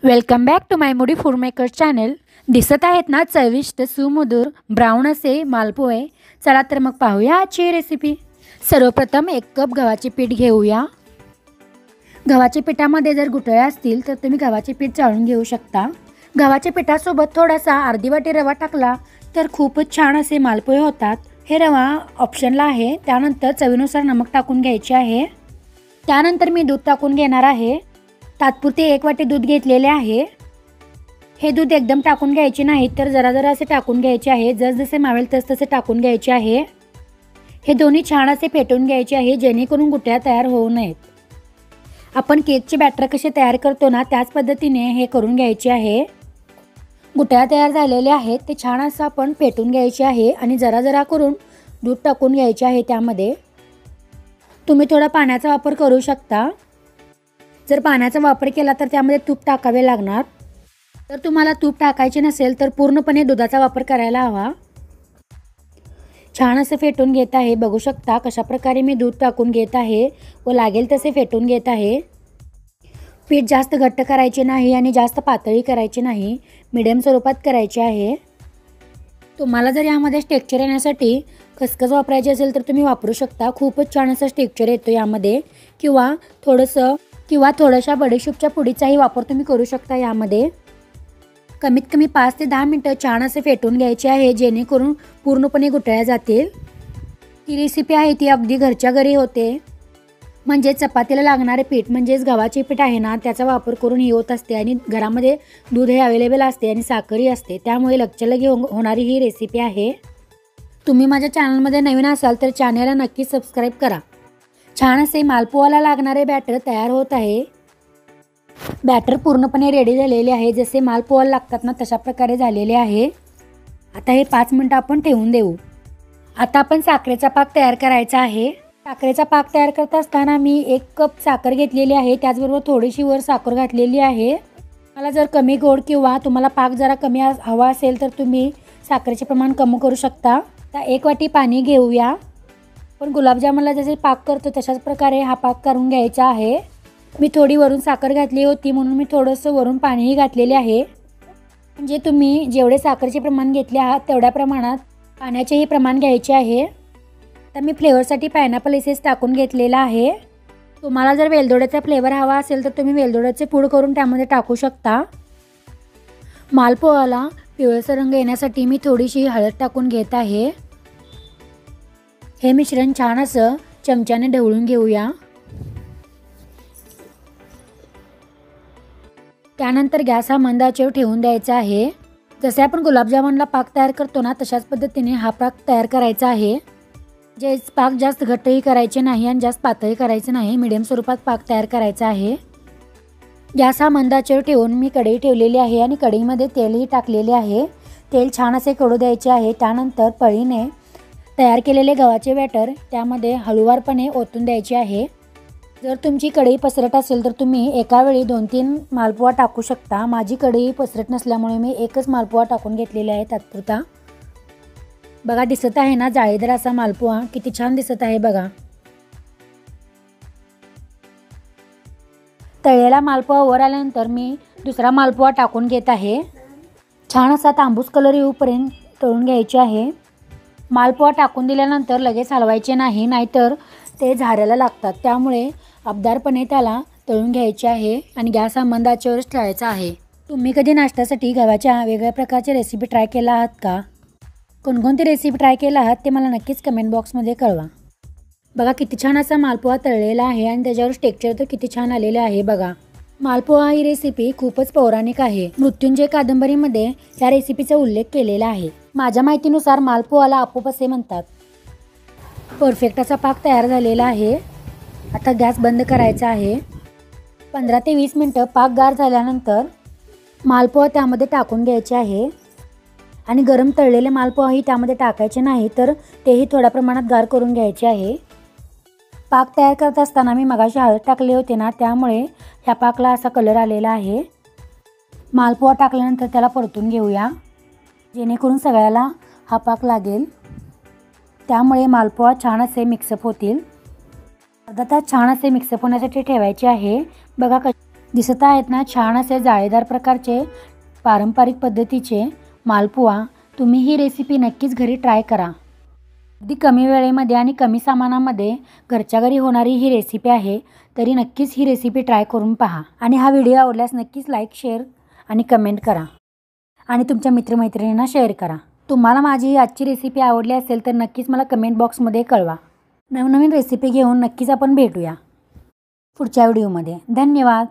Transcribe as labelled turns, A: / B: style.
A: Welcome back to माय मुडी food maker channel. दिसत आहेत ना चविष्ट सुमधुर ब्राऊन असे मालपोहे। चला तर मग पाहूया आजची रेसिपी। सर्वप्रथम 1 कप गव्हाचे पीठ घेऊया। गव्हाच्या पिठामध्ये जर गुठळ्या असतील तर तुम्ही गव्हाचे पीठ चाळून घेऊ शकता। गव्हाच्या पिठासोबत थोडासा अर्धी वाटी रवा टाकला तर खूपच छान असे मालपोहे होतात। हे रवा ऑप्शनला आहे। त्यानंतर चवीनुसार नमक टाकून घ्यायचे आहे। त्यानंतर मी दूध टाकून घेणार आहे। तात्पुरते 1 वाटी दूध घेतलेले आहे। हे दूध एकदम टाकून घ्यायचे नाही तर जरा जरा असे टाकून घ्यायचे आहे। जसजसे मावेल तसतसे टाकून घ्यायचे आहे। हे दोन्ही छान असे फेटून घ्यायचे आहे जेणेकरून गुठळ्या तयार होऊ नयेत। आपण केकचे बॅटर कसे तयार करतो ना त्याच पद्धतीने हे करून घ्यायचे आहे। गुठळ्या तयार झालेले आहेत ते छान असं आपण फेटून घ्यायचे आहे आणि जरा जरा करून दूध टाकून घ्यायचे आहे। त्यामध्ये तुम्ही थोडा पाण्याचा वापर करू शकता। जर पाण्याचा वापर केला तर त्यामध्ये तूप टाकावे लागणार। तर तुम्हाला तूप टाकायचे नसेल तर पूर्णपणे दुधाचा वापर करायला हवा। छान असं फेटून घेत आहे। बघू शकता कशा प्रकारे मी दूध टाकून घेत आहे व लागेल तसे फेटून घेत आहे। पीठ जास्त घट्ट करायचे नाही आणि जास्त पातळी करायची नाही, मीडियम स्वरूपात करायचे आहे। तुम्हाला जर यामध्ये टेक्स्चर येण्यासाठी खसखस वापरायची असेल तर तुम्ही वापरू शकता। खूपच छान असं टेक्स्चर येतो यामध्ये। किंवा थोड्याशा बडीशेपच्या पुडीचाही वापर तुम्ही करू शकता यामध्ये। कमीत कमी 5 ते 10 मिनिटं छान असे फेटून घ्यायचे आहे जेणेकरून पूर्णपणे गुठळ्या जातील। ही रेसिपी आहे ती अगदी घरच्या घरी होते। म्हणजे चपातीला लागणारे पीठ म्हणजेच गव्हाचे पीठ आहे ना त्याचा वापर करून ही होत असते आणि घरामध्ये दूध हे अवेलेबल असते आणि साखरही असते, त्यामुळे लगेच होणारी ही रेसिपी आहे। तुम्ही माझ्या चॅनलमध्ये नवीन असाल तर चॅनलला नक्की सबस्क्राईब करा। छान असे मालपोहाला लागणारे बॅटर तयार होत आहे। बॅटर पूर्णपणे रेडी झालेले आहे। जसे मालपोहाला लागतात ना तशा प्रकारे झालेले आहे। आता हे 5 मिनिटं आपण ठेवून देऊ। आता आपण साखरेचा पाक तयार करायचा आहे। साखरेचा पाक तयार करत असताना मी 1 कप साखर घेतलेली आहे। त्याचबरोबर थोडीशी वर साखर घातलेली आहे। मला जर कमी गोड किंवा तुम्हाला पाक जरा कमी हवा असेल तर तुम्ही साखरेचे प्रमाण कमी करू शकता। आता 1 वाटी पाणी घेऊया। पण गुलाबजामुनला जसे पाक करतो तशाच प्रकारे हा पाक करून घ्यायचा आहे। मी थोडी वरून साखर घातली होती म्हणून मी थोडंसं वरून पाणीही घातलेले आहे। म्हणजे तुम्ही जेवढे साखरेचे प्रमाण घेतले आहात तेवढ्या प्रमाणात पाण्याचेही प्रमाण घ्यायचे आहे। तर मी फ्लेवरसाठी पायनॅपल एसेन्स टाकून घेतलेला आहे। तुम्हाला जर वेलदोड्याचा फ्लेवर हवा असेल तर तुम्ही वेलदोड्याचे पूड करून त्यामध्ये टाकू शकता। मालपोहाला पिवळसर रंग येण्यासाठी मी थोडीशी हळद टाकून घेत आहे। हे मिश्रण छान असं चमच्याने ढवळून घेऊया। त्यानंतर गॅस हा मंद आचेवर ठेवून द्यायचा आहे। जसे आपण गुलाबजामुनला पाक तयार करतो ना तशाच पद्धतीने हा पाक तयार करायचा आहे। जे पाक जास्त घट्टही करायचे नाही आणि जास्त पातळही करायचे नाही, मीडियम स्वरूपात पाक तयार करायचा आहे। गॅस हा मंद आचेवर ठेवून मी कढई ठेवलेली आहे आणि कढईमध्ये तेलही टाकलेले आहे। तेल छान असे कडू द्यायचे आहे। त्यानंतर पळीने तयार केलेले गव्हाचे बॅटर त्यामध्ये हळूवारपणे ओतून द्यायचे आहे। जर तुमची कढई पसरट असेल तर तुम्ही एका वेळी 2-3 मालपोहा टाकू शकता। माझी कढई पसरट नसल्यामुळे मी एकच मालपोहा टाकून घेतलेला आहे तात्पुरता। बघा दिसत आहे ना जाळीदार असा मालपोहा, किती छान दिसत आहे बघा। तळलेला मालपोहा वर आल्यानंतर मी दुसरा मालपोहा टाकून घेत आहे। छान असा तांबूस कलर येऊपर्यंत तळून घ्यायचे आहे। मालपोहा टाकून दिल्यानंतर लगेच हलवायचे नाही, नाहीतर ते झारायला लागतात। त्यामुळे अबदारपणे त्याला तळून घ्यायचे आहे आणि गॅस हा मंद आचेवरच ठेवायचा आहे। तुम्ही कधी नाश्त्यासाठी गव्हाच्या वेगळ्या प्रकारची रेसिपी ट्राय केला आहात का? कोणकोणती रेसिपी ट्राय केला आहात ते मला नक्कीच कमेंट बॉक्समध्ये कळवा। बघा किती छान असा मालपोहा तळलेला आहे आणि त्याच्यावर टेक्स्चर तर किती छान आलेले आहे बघा। मालपोहा ही रेसिपी खूपच पौराणिक आहे। मृत्युंजय कादंबरीमध्ये या रेसिपीचा उल्लेख केलेला आहे। माझ्या माहितीनुसार मालपोहाला आपोप असे म्हणतात। परफेक्ट असा पाक तयार झालेला आहे। आता गॅस बंद करायचा आहे। 15 ते 20 मिनिटं पाक गार झाल्यानंतर मालपोहा त्यामध्ये टाकून घ्यायचे आहे आणि गरम तळलेले मालपोहाही त्यामध्ये टाकायचे नाही तर तेही थोड्या प्रमाणात गार करून घ्यायचे आहे। पाक तयार करत असताना मी मगाशी हळद टाकले होते ना त्यामुळे ह्या पाकला असा कलर आलेला आहे। मालपोहा टाकल्यानंतर त्याला परतून घेऊया जेणेकरून सगळ्याला हा पाक लागेल। त्यामुळे मालपोहा छान असे मिक्सअप होतील। अर्धा तास छान असे मिक्सअप होण्यासाठी ठेवायचे आहे। बघा दिसत आहेत ना छान असे जाळीदार प्रकारचे पारंपरिक पद्धतीचे मालपुआ. तुम्ही ही रेसिपी नक्कीच घरी ट्राय करा. अगदी कमी वेळेमध्ये आणि कमी सामानामध्ये घरच्या घरी होणारी ही रेसिपी आहे. तरी नक्कीच ही रेसिपी ट्राय करून पहा. आणि हा व्हिडिओ आवडल्यास नक्कीच लाईक, शेअर आणि कमेंट करा. आणि तुमच्या मित्रमैत्रिणींना शेअर करा. तुम्हाला माझी ही आजची रेसिपी आवडली असेल तर नक्कीच मला कमेंट बॉक्समध्ये कळवा. नवनवीन रेसिपी घेऊन नक्कीच आपण भेटूया पुढच्या व्हिडिओमध्ये. धन्यवाद.